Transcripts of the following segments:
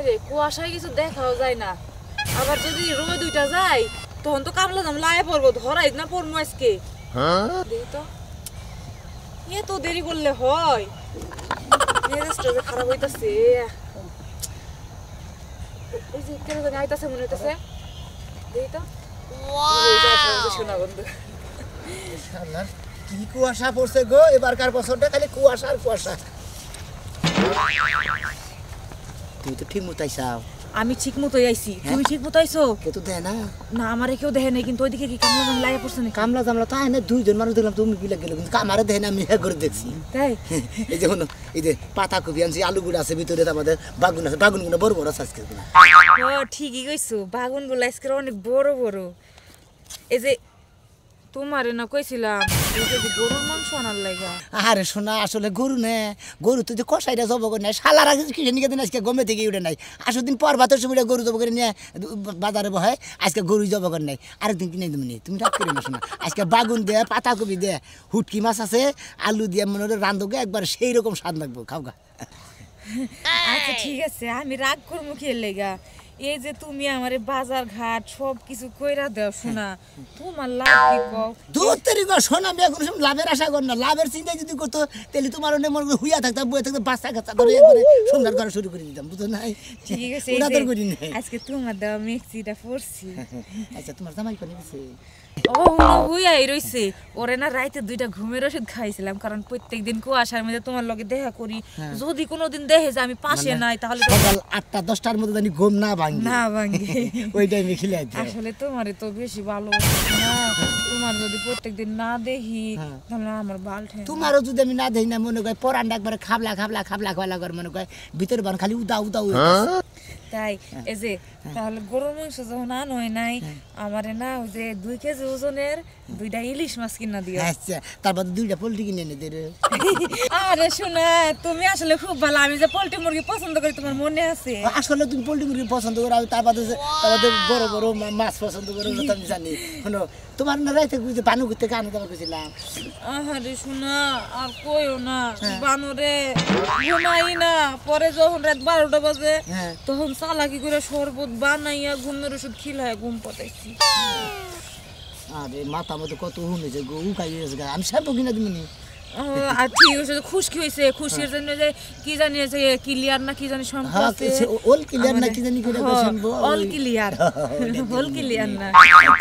যে কুয়াশায় কিছু দেখাও যায় না, আবার যদি রোদ উঠা যায় তখন তো কামলা জামলা আয় পড়বো, ধরাই না পড়বো আজকে। দেখি তো এত দেরি করলে হয়, মেজাজটা যে খারাপ হইতাছে। এই যে কেন জানি আইতাছে মনে হইতাছে, দেখি তো শোনা বন্ধু। কি কুয়াশা পড়ছে গো, এবারকার বছরটা খালি কুয়াশা আর কুয়াশা। তুই তো ঠিক মতো আইসাও। আমি ঠিক মতোই আইছি, তুমি ঠিক মতো আইছো? কে তো দেয় না। না আমারে কেউ দেখে নাই, কিন্তু ওইদিকে কি কামলা জামলা আয় পড়ছে নাকি? কামলা জামলা তো আয় না, দুইজন মানুষ দেখলাম, তুমি বিলে গেল, কিন্তু আমারে দেখে না, আমি করে দেখছি। তাই এই যে হলো এই যে পাতা কপি আনছি, আলুগুলো আছে ভিতরে, আমাদের বাগুন আছে, বাগুনগুলো বড় বড় আছে আজকে। ও ঠিকই কইছো, বাগুনগুলো আজকে অনেক বড় বড়। এই যে তোমারে না কইছিলাম গরুর মাংস আনার লাগা। আরে শোনা, আসলে গরু নে, গরু তো যে কষাইটা জব করে নাই, শালার আগে কিনে নিয়ে দিন, আজকে গমে থেকে উঠে নাই। আসো দিন পর ভাতের সময় গরু জব করে নিয়ে বাজারে বহায়, আজকে গরু জব করে নাই, আরেকদিন কিনে তুমি তুমি রাগ করে না। শোনা, আজকে বাগুন দে, পাতা কপি দে, হুটকি মাছ আছে, আলু দিয়ে মনে হলে রান্ধোগে একবার সেই রকম স্বাদ লাগবো, খাও গা। আচ্ছা ঠিক আছে, আমি রাগ করবো কি লেগা? এই যে তুমি আমারে বাজার ঘাট সব কিছু কইরা দাও, শোনা তোমার লাভ কি কও? দূর তেরি গো শোনা, আমি এখন লাভের আশা কর না, লাভের চিন্তা যদি করতো তাহলে তোমার মনে হুইয়া থাকতাম, বইয়ে থাকতাম, বাচ্চা কাচ্চা ধরে একবারে সুন্দর করা শুরু করে দিতাম, বুঝো নাই? ঠিক আছে, আজকে তোমার দেওয়া মিক্সিটা পড়ছি। আচ্ছা তোমার জামাই কোনে গেছে? ও হুইয়াই রইছে, ওরে না রাইতে 2টা ঘুমের ওষুধ খাইছিলাম, কারণ প্রত্যেকদিন কুয়াশার মধ্যে তোমার লগে দেখা করি, যদি কোনোদিন দেখে যে আমি পাশে নাই তাহলে সকাল 8টা 10টার মধ্যে জানি ঘুম না ভাঙে, না ভাঙে, ওই টাইমে খেলে আসলে তোমারে তো বেশি ভালো না, তোমার যদি প্রত্যেকদিন না দেখি তাহলে আমার বাল ঠে। তোমারও যদি আমি না দেখি না, মনে করে পরানটা একবারে খাবলা খাবলা খাবলা খাবলা করে, মনে করে ভিতরে বান খালি উদা উদা উদা। তাই এই যে তাহলে গরুর মাংস যখন আন হয় নাই, আমারে না ওই যে 2 কেজি ওজনের 2টা ইলিশ মাছ কিনা দিও। আচ্ছা, তারপর 2টা পোল্ট্রি কিনে এনে দে রে। আরে শোনা, তুমি আসলে খুব ভালো, আমি যে পোল্ট্রি মুরগি পছন্দ করি তোমার মনে আছে? আসলে তুমি পোল্ট্রি মুরগি পছন্দ করো, আমি তারপর বড় বড় মাছ পছন্দ করো, আমি জানি। শোনো, তোমার না রাইতে বুঝে বানু ঘুরতে আনতে আমার গেছিলাম। আরে শোনা, আর কইও না, বানরে ঘুমাই না, পরে যখন রাত 12টা বাজে তখন চালাকি করে শরবত বানাইয়া ঘুমের ওষুধ খিলায় ঘুম পাতাইছি। আরে মাথা মতো কত হুনেছে গো, উকাই গেছে, আমি শ্যাম্পু কিনা দিমনি। আর ঠিক আছে, খুশকি হয়েছে, খুশির জন্য যে কি জানি যে ক্লিয়ার না কি জানি শ্যাম্পু আছে, অল ক্লিয়ার না কি জানি করে shampoo, all clear, all clear না।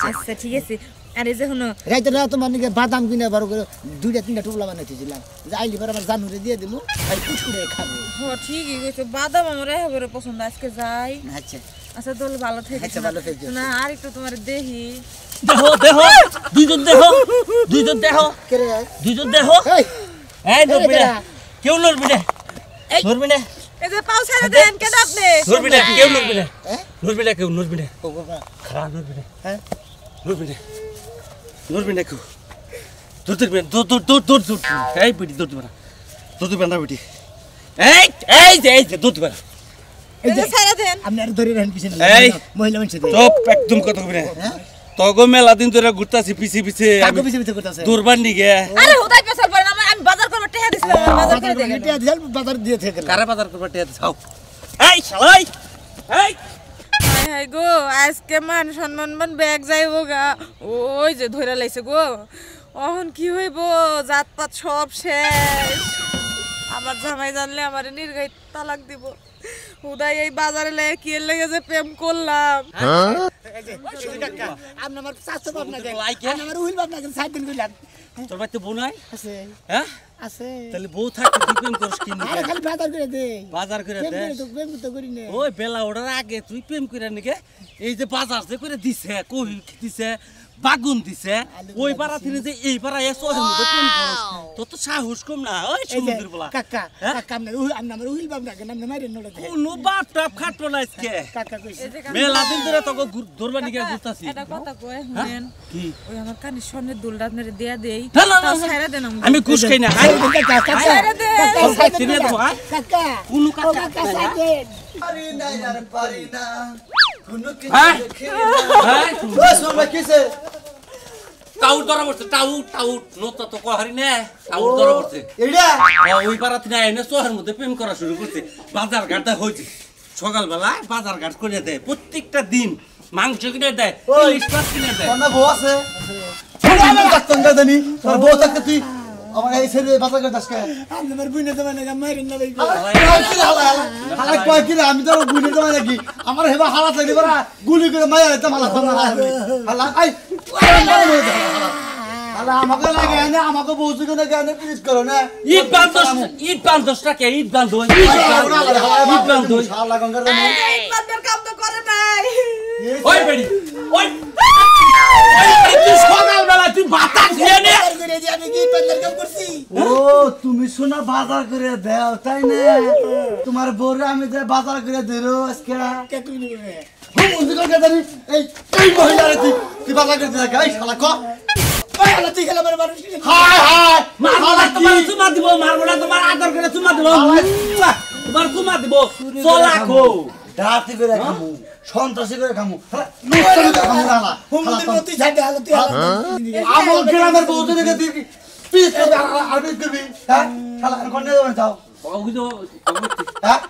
আচ্ছা ঠিক আছে, আরে যে হনো রাইতে না তোমার নিকে বাদাম কিনে বড় করে 2টা 3টা টুকলা বানাইতেছিলাম, যে আইলি পর আমার জানুরে দিয়ে দিমু, আর কুচকুড়ে খাবো। হ্যাঁ ঠিকই কইছো, বাদাম আমার একেবারে পছন্দ, আজকে যাই। আচ্ছা আচ্ছা তাহলে ভালো থেকো। আচ্ছা ভালো থেকো না আর একটু তোমার দেখি। দেখো দেখো, দুইজন দেখো, দুইজন দেখো, কে রে? দুইজন দেখো। এই এই নরবি না, কেউ নরবি না, নরবি না, এই যে পাও ছেড়ে দেন, কেন আপনি? নরবি না, কেউ নরবি না, নরবি না, কেউ নরবি না, ও বাবা, খারাপ নরবি না, হ্যাঁ নরবি না, নরবি না কেউ, দূর দূর দূর দূর দূর দূর দূর, এই বেটি দূর দূর, দূর দূর না বেটি, এই এই যে দূর দূর, এই যে ছেড়ে দেন, আপনি আর ধরে রাখেন পিছনে, এই মহিলা মানুষ দে। চুপ, একদম কথা কবি না, তগো মেলা দিন ধরে ঘুরতাছি পিছে পিছে, কাগো পিছে পিছে করতেছে। দূরবান দিকে। আরে হুদাই পেছাল পড়ে না, আমি বাজার করব টেহা দিছিলাম, বাজার করে দেন। এটা দিল বাজার দিয়ে থেকে কারে বাজার করবা টিয়া দাও, এই শালাই, এই হাই হাই গো, আজকে মান সম্মান ব্যাগ যাইবো গা, ওই যে ধইরা লাইছে গো, অহন কি হইব, জাতপাত সব শেষ। আমার জামাই জানলে আমারে নির্গাই তালাক দিব। হুদাই এই বাজারে লাই কি এর লাগে যে প্রেম করলাম। আপনি আমার চাচা বাপ না, আমার উইল বাপ না, 7 দিন কইলাম। তোর বাড়িতে বউ নাই? আছে হ্যাঁ আছে, তাহলে বউ থাকতে তুই প্রেম করিস কি আরে খালি বাজার করে দে, বাজার করে দে, প্রেম তো করি না। ওই বেলা ওঠার আগে তুই প্রেম করে নিকে, এই যে বাজার যে করে দিছে, কই দিছে, বাগুন দিছে, ওই পাড়া থেকে যে এই পাড়া এসো মধ্যে প্রেম করস, তোর তো সাহস কম না। ওই সমুদ্র বলা কাকা কাকা আমরা আমার উইল বাপ না, নাম মাইরে নড়ে দে। কোনো বাপ টাপ খাটলো না আজকে, কাকা কইছে মেলা দিন ধরে তোকে ধরবা নিকে ঘুরতাছি। এটা কথা কই শুনেন, কি ওই আমার কানের সামনে দুলটা আপনারে দেয়া দেই, না, না, না, তাও না। ছাইরা দেন আমাকে। আমি ঘুষ খাই না, কাকা ছেড়ে দে। কাকা কোনো ও কাকা সাইডে পারি না আর পারি না কোনো কিছু হ্যাঁ? দেখি হ্যাঁ? না। ওই শোন ভাই কিসে টাউট ধরা পড়ছে, টাউট নতা তো কহারি না, টাউট ধরা পড়ছে। এইটা ওই পাড়া থেকে এনে শহরের মধ্যে প্রেম করা শুরু করছে, বাজার ঘাটটা হয়েছে, সকালবেলা বাজার ঘাট করে দেয় প্রত্যেকটা দিন মাংস কিনে দেয় ওই। ইলিশ মাছ কিনে দেয় তোর না বউ আছে আমি ডাক্তার কা জানি তোর বউ থাকতে তুই আমার এই ছেড়ে বাজার করে দাসকে আমার বুইনে তো মানে মাইরেন না ভাই হালা কয় কি আমি তো গুলি তো নাকি আমার হেবা হালা থাকলে বড় গুলি করে মায়া তো হালা হালা আই হালা আমাকে লাগে না আমাকে বউসি করে কেন প্লিজ করো না ঈদ বান্ধব টাকা ঈদ বান্ধব হালা গঙ্গার জানি ইটবাদের কাম তো করে নাই ওই বেড়ি ওই তুই সকালবেলা তুই বাতাস দিয়ে নে করে দিয়ে আমি কি পান্ডার কাম করছি ও তুমি শোনা বাজার করে দাও তাই না তোমার বউরে আমি যে বাজার করে দিলো আজকে কে তুমি নিবে বউসি করে জানি এই এই মহিলারে তুই বাজার করে দিলা গাই শালা ক ওই আলা তুই খেলা মানুষ হায় হায় মারবো তোমার চুমা দিব মারবো না তোমার আদর করে চুমা দিব তোমার চুমা দিব চলাখো ডাতি করে খামু সন্ত্রাসী করে খামু লুচ্চা করে খামু না হুমুদের মতো ছাড়তে আলো তুই আমল গ্রামের বউতে দেখে তুই পিস করে আরবি করবি হ্যাঁ শালা কোন যাবেন যাও হ্যাঁ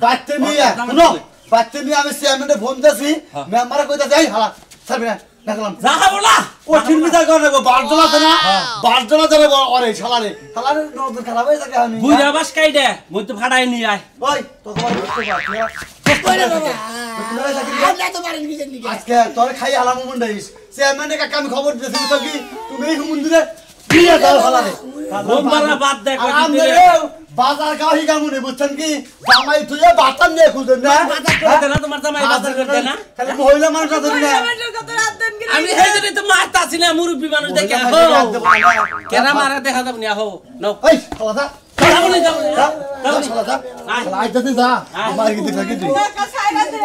বাচ্চা নিয়ে শুনো বাচ্চা নিয়ে আমি চেয়ারম্যানে ফোন দিয়েছি মেম্বারে কইতা যাই হালা ছাড়বি না দেখলাম যাবো না ও ঠিক বিচার করে নেবো বারজন আছে না বারজন যাবে ওরে শালারে শালারে নজর খারাপ হয়ে থাকে আমি বুইরা বাস কাই দে মই তো ভাড়াই নিয়ে আয় ওই তো তোমার আল্লাহ তো মারেন কি জানি আজকে তোর খাই আলাম মুন্ডাইস চেয়ারম্যানে কাকা আমি খবর দিয়েছি তো কি তুমি এই মন্দিরে বিয়ে দাও শালারে বোমবালা বাদ দে কই আমরা বাজার গাও হি গামুনে বুঝছেন কি জামাই তুই বাতান নিয়ে খুঁজেন না বাজার করতে না তোমার জামাই বাজার করতে না খালি মহিলা মানুষ আছে না আমার কত রাত দিন গেল আমি এই জন্য তো মারতাছি না মুরব্বি মানুষ দেখে হো কেনা মারা দেখা যাব না হো নাও এই শালা যাবো না যাবো না শালা শালা আইতাতে যা আমার কি দেখি তুই কাকা সাইরা দে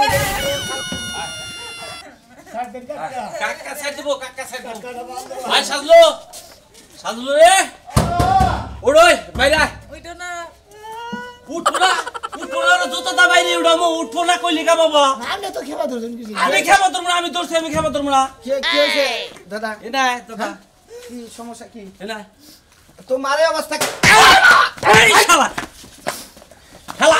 কাকা সাইড দেবো আয় সাজলো সাজলো রে ওড়ই বাইরা ওইটা না উঠো না জুতো দা বাইরে উড়ামো উঠো না কইলি কা বাবা আমরা তো খেবা ধরছেন কিছু আমি খাবো তোমরা আমি দৌড়ছি আমি খাবো তোমরা কে হইছে দাদা এটা দাদা কি সমস্যা কি এটা তোমার অবস্থা কি এই শালা শালা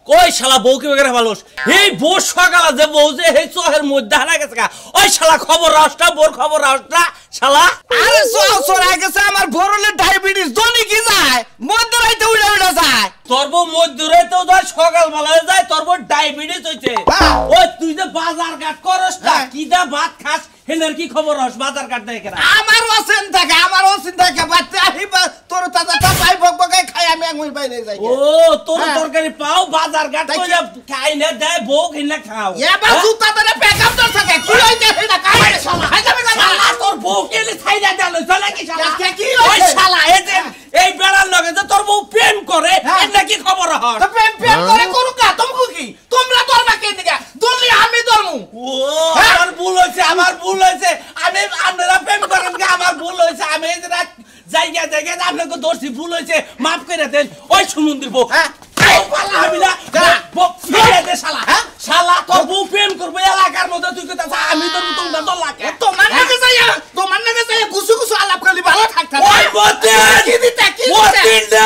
কই শালা বউ কি বেগারে ভালোস এই বউ সকালে যে বউ যে এই চোহের মধ্যে হারা গেছে গা ওই শালা খবর রাস্তা বোর খবর রাস্তা শালা আরে সরা গেছে আমার বড়লে ডায়াবেটিস দনি কি যায় মধ্যে রাইতে উড়ে উড়ে যায় তোর বউ মধ্যরে তো ধর সকালবেলা যায় তোর বউ ডায়াবেটিস হইছে ওই তুই যে বাজার ঘাট করস না কি দা ভাত খাস হেনার কি খবর হস বাজার ঘাট দেখে না আমার অসিন থাকে বাচ্চা আহিবা তোর তাজা পাই বকবকাই খাই আমি আঙুল বাইরে যাই ও তোর তরকারি পাও বাজার ঘাট কইলা খাই না দেয় বউ কিনা খাও এবার জুতা ধরে প্যাকআপ দর থাকে কি হইছে এটা কাই শালা হাই যাবে শালা তোর বউ কেলে ছাইরা দেল চলে কি শালা কি ওই হইছে শালা এই বেড়ার লগে যে তোর বউ প্রেম করে এটা কি খবর হস তো প্রেম করে করুকা তুমি কি তোমরা ধরবা কে দিকে দলি আমি ধরমু ও আমার ভুল হইছে আমি আপনারা প্রেম করেন কি আমার ভুল হইছে আমি এই যে রাত জায়গা আপনাকে দোষী ভুল হইছে মাফ করে দেন ওই সমুদ্র বউ হ্যাঁ আমি না বউ ফিরে দে শালা শালা তোর বউ প্রেম করবে এলাকার মধ্যে তুই কথা আমি তোর তোমরা তো লাগে তোমার নাকি যাই গুছু আলাপ করলি ভালো থাকতা ওই মতে কি দিতে কি মতিন দে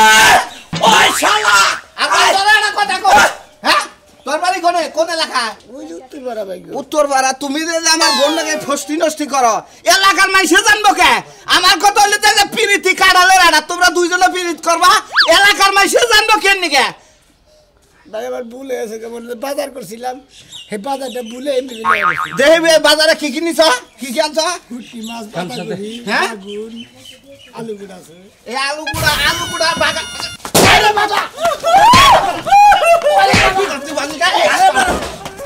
ওই শালা আমার তোরা একটা কথা কও হ্যাঁ তোর বাড়ি কোনে লেখা ওই যে উত্তর পাড়া ভাই উত্তর পাড়া তুমি যে আমার বোনটাকে ফষ্টি নষ্টি করো এলাকার মাইসে জানবো কে আমার কথা হলে যে পিরিতি কাড়ালে রাড়া তোমরা দুইজনে পিরিত করবা এলাকার মাইসে জানবো কেন নিকে ভাই আমার ভুল হয়েছে কেমন বাজার করছিলাম হে বাজারটা ভুলে এমনি দেবে বাজারে কি কিনিছ কি আনছ ফুটকি মাছ পাতাগুড়ি হ্যাঁ? আগুন আলু গুড় আছে এই আলু গুড়া বাগা আরে বাবা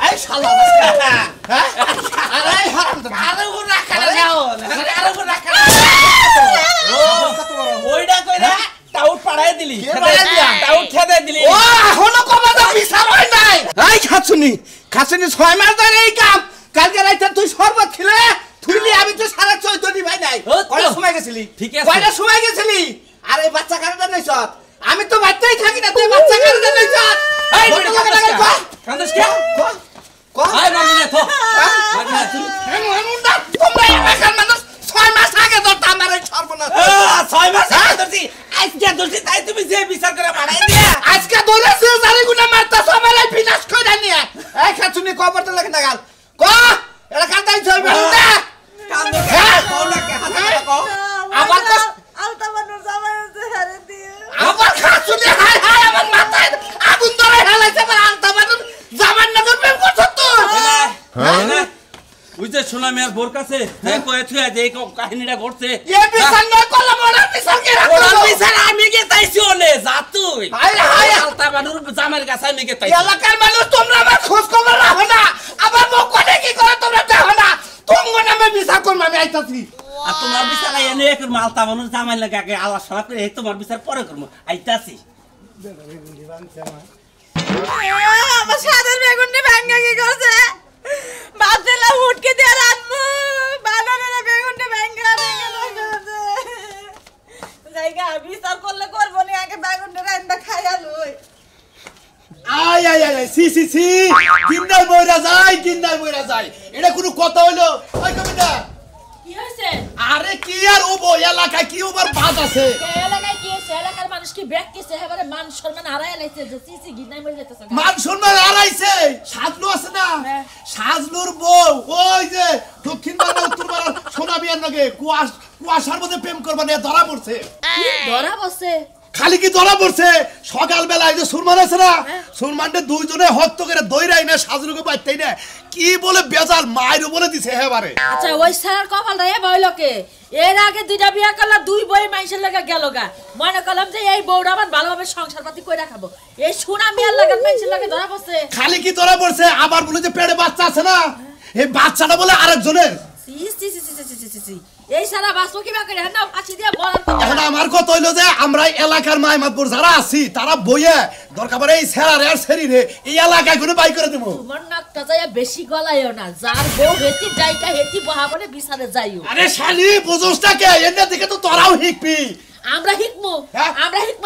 এই শালা হ্যাঁ আরে হারাম তো আরে ও রাখা যাও আরে ও রাখা ওইটা কইরা টাউট পাড়ায় দিলি টাউট খেদে দিলি ও এখনো কমাদা বিচার হয় নাই এই খাচুনি 6 মাস ধরে এই কাম কালকে রাইতে তুই শরবত খেলে তুইলি আমি তো সারা চৈতনি ভাই নাই কয়টা সময় গেছিলি ঠিক আছে। কয়টা সময় গেছিলি আরে বাচ্চা কারণে নইছ আমি তো বাচ্চাই থাকি না তুই বাচ্চা কারণে নইছ এই বেটা কান্দস কে কো আয় মামুনে তো মামুনে তুই তোমরা এলাকার মানুষ 6 মাস আগে তো আমার এই সর্বনাশ 6 মাস আগে ধরছি আজকে ধরছি তাই তুমি যে বিচার করে বাড়াই দিয়া আজকে ধরে সে জারি গুনা গাল ক এটা কাটাই ছয় বেলুনটা কাম হ্যাঁ কোনটাকে হাতে কও আবার তো আলতা বানুর জামাই হচ্ছে হারে দিয়ে আবার খাসুনি হায় হায় আমার মাথায় আগুন ধরে হেলাইছে আমার আলতা বানুর জামান নগর প্রেম করছ তুই ওই যে সোনামি আর বোর কাছে কয়ে থুয়া যে এই কাহিনীটা ঘটছে এ বিচার নয় করলাম ওনার বিচার কে ওনার বিচার আমি কে তাইছি ওলে যা তুই হায় হায় আলতা বানুর জামার কাছে আমি কে তাইছি এলাকার মানুষ তোমরা আমার খোঁজ খবর রাখো না আবার মুখ করে কি করে তোমরা দেখো না তোমার নামে বিচার করব আমি আইতাছি আর তোমার বিচার এনে এক মালতা বানুর জামাই লাগা আগে আলাপ সালাপ করে এই তোমার বিচার পরে করব আইতাছি আমার সাদের বেগুনটা ভাঙা কি করছে বাদলা উঠকে দিয়ে রাখবো বানানা বেগুনটা ভাঙা করছে জায়গা বিচার করলে করবো না আগে বেগুনটা রান্না খাইয়া লই আয় আয় আয় সি সি সি কিন্নাই বইরা যায় এটা কোনো কথা হইলো ওই কবিতা কি হইছে আরে কি আর ওবো এলাকায় কি ওবার বাদ আছে এলাকায় কি হইছে এলাকার মানুষ কি ব্যাক কিছে এবারে মান সম্মান হারায় লাইছে যে সিসি গিনাই মরে যাইতেছে মান সম্মান হারাইছে সাজলু আছে না সাজলুর বউ ওই যে দক্ষিণ বাংলা উত্তর বাংলার সোনা বিয়ার নাকি কুয়াশার মধ্যে প্রেম করবা নিয়ে ধরা পড়ছে ধরা বসে খালি কি ধরা পড়ছে সকালবেলা এই যে সুরমান আছে না সুরমানটা দুইজনে হত্য করে দইরাই না সাজলুকে বাইতেই না কি বলে বেজাল মায়েরও বলে দিছে এবারে আচ্ছা ওই সারার কপাল রে বইলকে এর আগে দুইটা বিয়া করলা দুই বই মাইশের লাগা গেলগা মনে করলাম যে এই বউরা আমার ভালোভাবে সংসার পাতি কইরা খাবো এই সোনা মিয়ার লাগা মাইশের লাগা ধরা বসে খালি কি ধরা পড়ছে আবার বলে যে পেটে বাচ্চা আছে না এই বাচ্চাটা বলে আরেকজনের এই সারা বাসো কি বাকরে না ফাঁসি দিয়া বলার এখন আমার কথা হইলো যে আমরা এলাকার মাইমাতপুর যারা আছি তারা বইয়ে দরকার পড়ে এই সেরারে আর সেরিরে এই এলাকায় কোনো বাই করে দেবো তোমার নাকটা যাইয়া বেশি গলায়ও না যার বউ হেতি যাইকা হেতি বহাবনে বিচারে যাইও আরে শালি বুঝোসটা কে এনে দিকে তো তোরাও হিকবি আমরা হিকমু হ্যাঁ?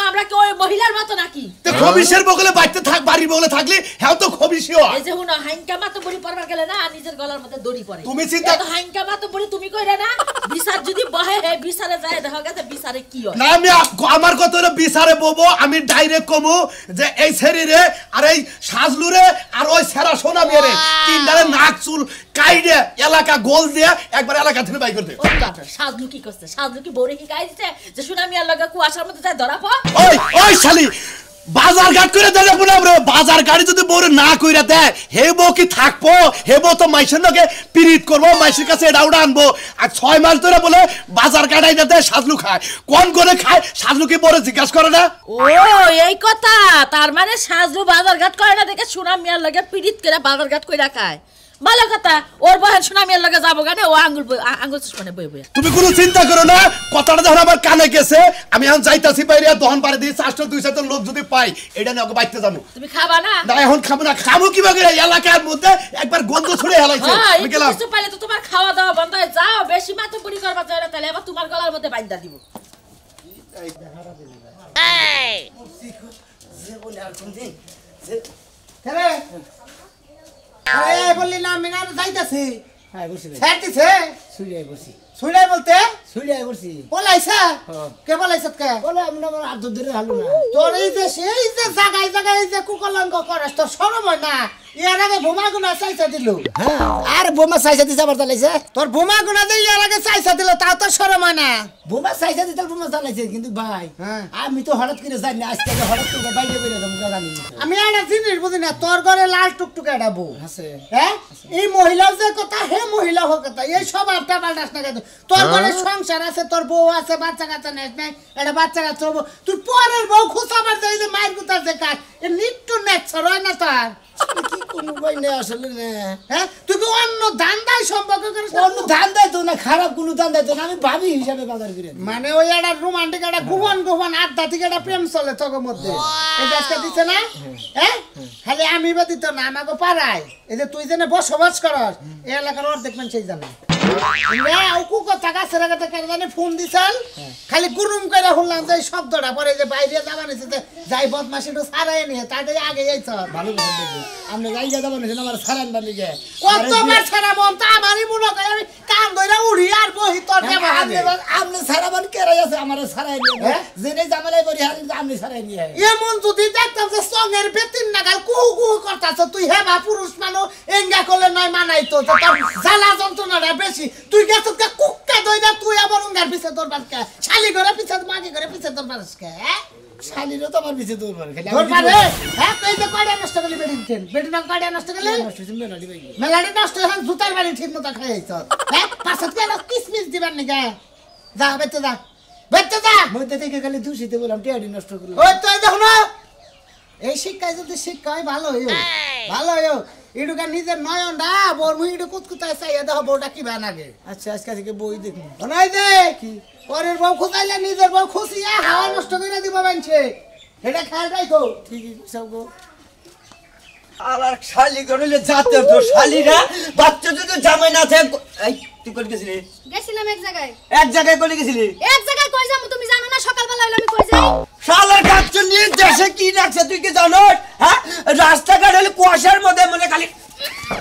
আমরা কি ওই মহিলার মতো নাকি তো খবিশের বগলে বাইতে থাক বাড়ির বগলে থাকলে হ্যাঁ তো খবিশিও এই যে হুনা হাইঙ্কা মাতো বড়ি পরবার গেলে না নিজের গলার মধ্যে দড়ি পড়ে তুমি চিন্তা- এত হাইঙ্কা মাতো বড়ি তুমি কইরা না বিচার যদি বহে হে বিচারে যায় দেখা গেছে বিচারে কি হয় না আমি আমার কথা হলো বিচারে বলবো আমি ডাইরেক্ট কমু যে এই সেরিরে আর এই সাজলুরে আর ওই সেরা সোনা মেরে তিনটারে নাক চুল কাইডে এলাকা গোল দিয়ে একবার এলাকা থেকে বাই করতে ও বাবা সাজলু কি করছে সাজলু কি বড়ি কি গাই দিতে যে সুনামিয়ার লাগা কুয়াশার মধ্যে যায় ধরা পড় ওই শালি বাজার ঘাট করে দেয় না আমরা বাজার গাড়ি যদি বড় না কইরা দেয় হে বউ কি থাকবো হে বউ তো মাইসের লগে পিরিত করবো মাইসের কাছে এটা ওটা আনবো আর 6 মাস ধরে বলে বাজার গাড়াই না দেয় সাজলু খায় কোন করে খায় সাজলু কি বড় জিজ্ঞাসা করে না ও এই কথা তার মানে সাজলু বাজারঘাট করে না দেখে সুনামিয়ার লাগে পিড়িত করে বাজারঘাট কইরা খায় ভালো কথা ওর বহেন সুনামিয়ার লাগে যাবো গানে ও আঙ্গুল চুষমানে বই বই তুমি কোনো চিন্তা করো না কথাটা যখন আমার কানে গেছে আমি এখন যাইতাছি বাইরে দহন পারে দিয়ে 400-200 লোক যদি পাই এটা নিয়ে ওকে বাইতে যাবো তুমি খাবা না না এখন খাবো না খাবো কিভাবে এলাকার মধ্যে একবার গন্ধ ছড়ে হেলাইছে হ্যাঁ আমি এই গেলাম কিছু পাইলে তো তোমার খাওয়া দাওয়া বন্ধ হয়ে যাও বেশি মাথা পুরি করবা যায় না তাহলে আবার তোমার গলার মধ্যে বাইন্দা দিব বললি না আমি না যাইতাছি হ্যাঁ বসি ছাড়তিছে সুইলাই বসি শুইলাই বলতে সুইলাই বসি বলাইছে কে বলাইছে কে বলে আমরা আমার আদ ধরে হালু না তোর এই যে সেই যে জায়গায় জায়গায় যে কুকলঙ্ক করাস তোর শরম হয় না এর আগে বোমা গুনা চাইছা দিল হ্যাঁ আর বোমা সাইজা দিতে আবার চালাইছে তোর বোমা গুনা দিয়ে এর আগে চাইছা দিল তাও তোর শরম হয় না বোমা সাইজা দিতে বোমা চালাইছে কিন্তু ভাই হ্যাঁ। আমি তো হঠাৎ করে জানি না আজকে হঠাৎ করে বাইরে বেরিয়ে যাবো জানি না আমি একটা জিনিস বুঝি না তোর ঘরে লাল টুকটুকে একটা বউ আছে হ্যাঁ এই মহিলার যে কথা হে মহিলা হোক কথা এই সব আপটা পাল্টাস না কেন তোর ঘরে সংসার আছে তোর বউ আছে বাচ্চা কাচ্চা নেস নাই একটা বাচ্চা কাচ্চা হবো তুই পরের বউ খুশাবার যাই যে মায়ের গুতার যে কাজ এ নিট্টু নেচ্ছর হয় না তার কি কোনো ভাই না আসলে না হ্যাঁ তুই কি অন্য ধান্দায় সম্পর্ক করিস না? অন্য ধান দেয় তো না খারাপ কোনো ধান দেয় তো না আমি ভাবি হিসাবে বাজার করে মানে ওই একটা রোমান্টিক একটা গোপন গোপন আড্ডা থেকে একটা প্রেম চলে তোর মধ্যে এই গাছটা দিচ্ছে না হ্যাঁ খালি আমি বা দিত না আমাকে পাড়ায় এই যে তুই যেন বসবাস করস এই এলাকার অর্ধেক মানুষই জানে ফোন দিছাল খালি গুরুম করে শুনলাম যে শব্দটা পরে যে বাইরে যাবা নিছে যাই বদমাসি সারাই নিয়ে তাদের আগে যাইছ ভালো কথা দেখি আমরা যাই যাবো না আমার সারান বানি গে কতবার ছাড়া মন তা আমারই মনে করে আমি কান ধরে উড়ি আর বহি তোর ব্যবহারে আপনি সারাবান কেরাই আছে আমার সারাই নিয়ে জেনে জামালাই করি হারি আপনি সারাই নিয়ে এমন যদি দেখতাম যে সঙ্গের বেতিন নাগাল কুহু কুহু করতাছ তুই হেবা পুরুষ মানুষ এঙ্গা করলে নয় মানাই তো তোর জ্বালা যন্ত্রণাটা বেশি তুই গেছ কুক্কা দইরা তুই আবার উঙ্গার পিছে তোর বাসকে শালি করে পিছে মাগি করে পিছে তোর বাসকে শালিরও তো আমার পিছে দৌড় মারে তোর পারে হ্যাঁ তুই যে কয়টা নষ্ট করলি বেডিন ট্রেন বেডিন কয়টা নষ্ট করলি মেলাডি নষ্ট হন জুতার বাড়ি ঠিক মতো খাইছ হ্যাঁ পাছত কেন কিসমিস দিবার নিগা যা বেতে যা মধ্যে থেকে খালি দূষিতে বললাম টিয়াডি নষ্ট করলাম ওই তুই দেখো না এই শিক্ষায় যদি শিক্ষা হয় ভালো হইও ইডুকা নিজের নয়নটা বোর মুই ইডু কুতকুতায় চাইয়া দেখো বউটা কি বানাগে আচ্ছা আজকে থেকে বই দেখুন নাই দে পরের বউ খুঁজাইলে নিজের বউ খুশিয়া হাওয়া নষ্ট করে দিব বানছে এটা খেয়াল রাখো ঠিকই সব গো আর শালি করলে যাতে তো শালিরা বাচ্চা যদি জামাই না থাকে এই তুই কোন গেছিলি গেছিলাম এক জায়গায় কোন গেছিলি জায়গায় কই যাবো তুমি জানো না সকালবেলা হইলে আমি কই যাই শালার কাচ্চ নিয়ে দেশে কি রাখছে তুই কি জানো হ্যাঁ রাস্তাঘাট হলে কুয়াশার মধ্যে মনে খালি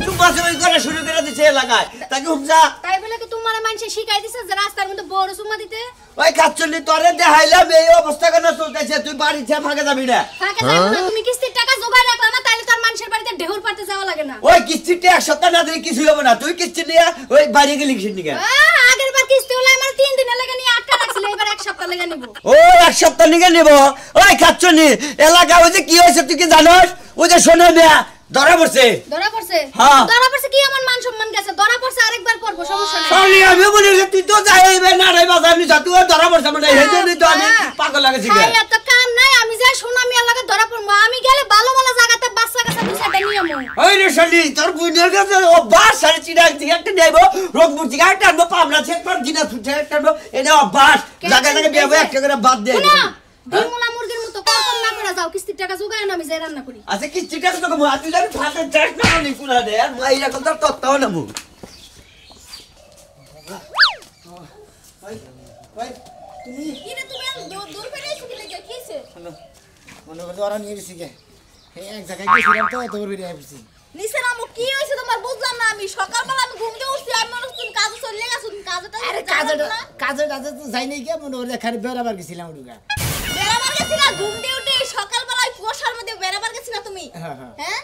চুপাচুপি করে শুরু করে দিচ্ছে এলাকায় তাকে হুমজা তাই বলে কি তোমার মানুষে শিখাই দিছে যে রাস্তার মধ্যে বড় সুমা দিতে ওই কাচ্চলি তোরে দেখাইলাম এই অবস্থা কেন চলতেছে তুই বাড়ি ছেড়ে ফাঁকে যাবি না ফাঁকে যাইবো না তুমি কিস্তির টাকা জোগাড় রাখলা না তাহলে তোর মানুষের বাড়িতে ঢেউর পারতে যাওয়া লাগে না ওই কিস্তিটা এক সপ্তাহ না দিলে কিছু হবে না তুই কিস্তি নিয়ে ওই বাড়ি গেলি কিস্তি নিয়ে আগের বার কিস্তি হলো আমার 3 দিনের লাগে নিয়ে আটকা রাখছিল এবার এক সপ্তাহ লাগে নিব ও এক সপ্তাহ নিয়ে নিব ওই কাচ্চলি এলাকা ওই যে কি হয়েছে তুই কি জানোস ওই যে শোনে মেয়া ধরা পড়ছে হ্যাঁ ধরা পড়ছে কি আমার মান সম্মান গেছে ধরা পড়ছে আরেকবার করব সমস্যা নাই শালি আমি বলি তুই তো যাইবে না রে বাজার নি তুই ধরা পড়ছে মানে এই জন্য তো আমি পাগল লাগেছি ভাই এত কাম নাই আমি যাই সোনামি এলাকা ধরা পড়ব আমি গেলে ভালো ভালো জায়গাতে বাচ্চা কাছে দুসাটা নিয়ে আমু ওই রে শালি তোর বুইনের কাছে ও বাস সাড়ে চিরাক থেকে একটা নেব রোগপুর থেকে একটা আনবো পাবনা থেকে তোর দিনা থেকে একটা আনবো এটা বাস জায়গা জায়গা বিয়ে একটা করে বাদ দে ডিমলা মুরগির মতো করকম না করে যাও কিস্তির টাকা জোগায় না আমি যাই রান্না করি আচ্ছা কিস্তিটা তো কম তুই জানি ফাটে চাট না নি পুরা দে আর মাইরা কত তত্তাও না মু তুমি ইরে তুমি দূর বেরিয়েছো কি লাগে কিছে মনে করতে ওরা নিয়ে গেছি গে এক জায়গায় গেছিলাম তো তোর বেরিয়ে আসছি নিচে নামো কি হইছে তোমার বুঝলাম না আমি সকালবেলা আমি ঘুম দিয়ে উঠছি আমি মনে তুমি কাজে চলে গেছো তুমি কাজটা আরে কাজে তো যাই নাই কে মনে করে খালি বেড়াবার গেছিলাম ওটা বেড়াবার গেছিলা ঘুম দিয়ে উঠে সকালবেলা কুয়াশার মধ্যে বেড়াবার গেছিলা তুমি হ্যাঁ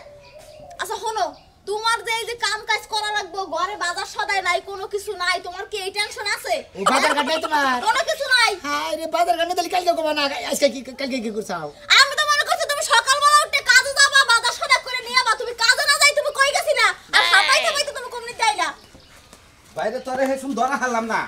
আচ্ছা শোনো তোমার যে এই যে কাম কাজ করা লাগবে ঘরে বাজার সদাই নাই কোনো কিছু নাই তোমার কি এই টেনশন আছে এই বাজার ঘাট নাই তোমার কোনো কিছু নাই হ্যাঁ রে বাজার ঘাট তাহলে কালকে কবা না আজকে কি কালকে কি করছাও আমি তো মনে করছি তুমি সকালবেলা উঠে কাজে যাবা বাজার সদা করে নিয়ে আবা তুমি কাজে না যাই তুমি কই গেছিলা আর হাঁপাইতে হাঁপাইতে তুমি কোমনি যাইলা বাইরে তোরে হেসুম ধরা খালাম না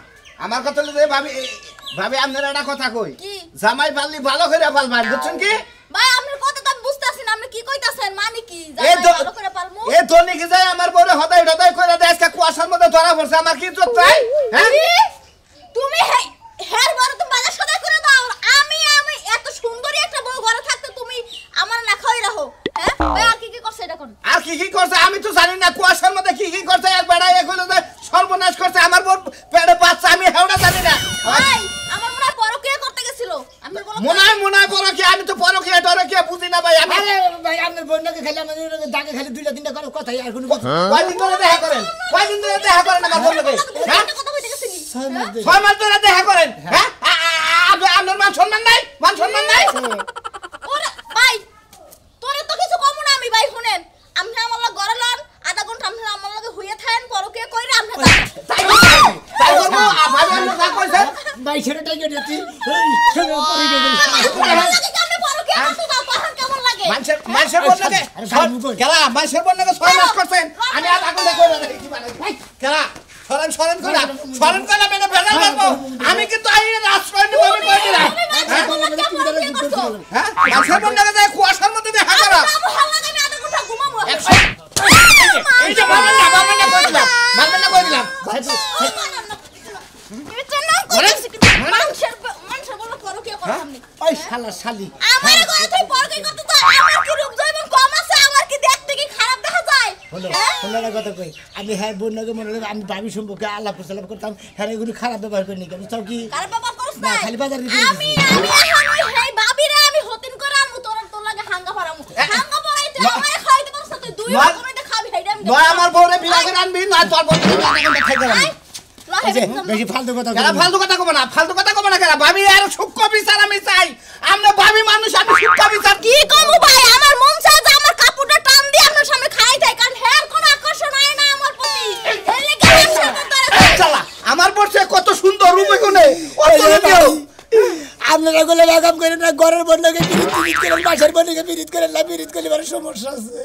আমার কথা হলো যে ভাবি আপনারা একটা কথা কই কি জামাই পাললি ভালো করে পালবার বুঝছেন কি ভাই আপনার কথা তো আমি বুঝতাছি না আপনি কি কইতাছেন মানে কি এই তো ভালো করে পালমু এই তো নিকে যায় আমার বড় হদাই হদাই করে দেয় আজকে কুয়াশার মধ্যে ধরা পড়ছে আমার কি ইজ্জত চাই হ্যাঁ তুমি হের বড় তো বাজার সদাই করে দাও আমি এত সুন্দরী একটা বউ ঘরে থাকতে তুমি আমার না খাই রাখো হ্যাঁ ভাই আর কি করছে এটা কোন আর কি করছে আমি তো জানি না কুয়াশার মধ্যে কি করছে এক বেড়া এক হলো যে সর্বনাশ করছে আমার বড় পেটে বাচ্চা আমি হেওড়া জানি না ভাই আমার মনে হয় পরকিয়া করতে গেছিল আমি বলো মনে হয় পরকিয়া আমি তো পরকিয়া টরকিয়া বুঝি না ভাই আমি আরে ভাই আপনার বন্যাকে খালি আমাদের দাগে খালি দুইটা তিনটা করে কথাই আর কোনো কথা কয়দিন ধরে দেখা করেন আমার বন্ধুকে হ্যাঁ কথা কইতে গেছিলি 6 মাস ধরে দেখা করেন হ্যাঁ আপনার মান সম্মান নাই ওরে ভাই তোরে তো কিছু কম না আমি ভাই শুনেন আপনি আমার লগে ঘরে লন আধা ঘন্টা আপনি আমার লগে হইয়া থাকেন পরকিয়া কইরা আপনি তাই করব ভাই আপনি যা কইছেন ভাই ছেড়েটাই কেটে তুই এই ছেড়ে পরে গেল আপনি পরকিয়া করতে দাও পাহাড় কেমন লাগে মানুষের বন্যাকে খেলা মানুষের বন্যাকে 6 মাস করছেন আমি আর আগুন কইরা দেখি মানে খেলা সরেন করে মেনে বেড়া মারবো আমি কিন্তু আইনের আশ্রয় নিব আমি কই দিলাম হ্যাঁ মানুষের বন্যাকে যায় কুয়াশার মধ্যে দেখা করা এই যে মারবেন না কই দিলাম ওই শালা শালি আমার ঘরে তুই পরকিয়া করতে দাও আমার কি রূপ জৈবন কম আছে আমার কি দেখতে কি খারাপ দেখা যায় হলো কথা কই আমি হ্যাঁ বন্যাকে মনে হলো আমি ভাবি সম্পর্কে আলাপ করতাম হ্যাঁ এগুলো খারাপ ব্যবহার করি নি বুঝছো কি খারাপ ব্যাপার করছ না না খালি বাজার আমি এখন ওই হেই বাবিরে আমি হতিন করে আমু তোর লাগে হাঙ্গা পারামু হাঙ্গা পরাইতে আমারে খাইতে পারছ তুই দুই রকমের খাবি হেইডা আমি নয় আমার বউরে বিয়া করে আনবি না তোর বউরে বিয়া করে খাই দিলাম বেশি ফালতু কথা কেরা ফালতু কথা কব না কেরা ভাবি আর সূক্ষ্ম বিচার আমি চাই আমরা ভাবি মানুষ আমি সূক্ষ্ম বিচার কি কমু ভাই আমার মন চায় যে আমার কাপড়টা টান দিয়ে আপনার সামনে খাই তাই কারণ হের কোনো আকর্ষণ হয় না আমার প্রতি এর লাগি আমার সাথে চালা আমার পড়ছে কত সুন্দর রূপে গুনে অত দিও আপনারা গুলো লাগাম করে না ঘরের বন্ধকে বিরিত করেন বাসার বন্ধকে বিরিত করেন না বিরিত করলে সমস্যা আছে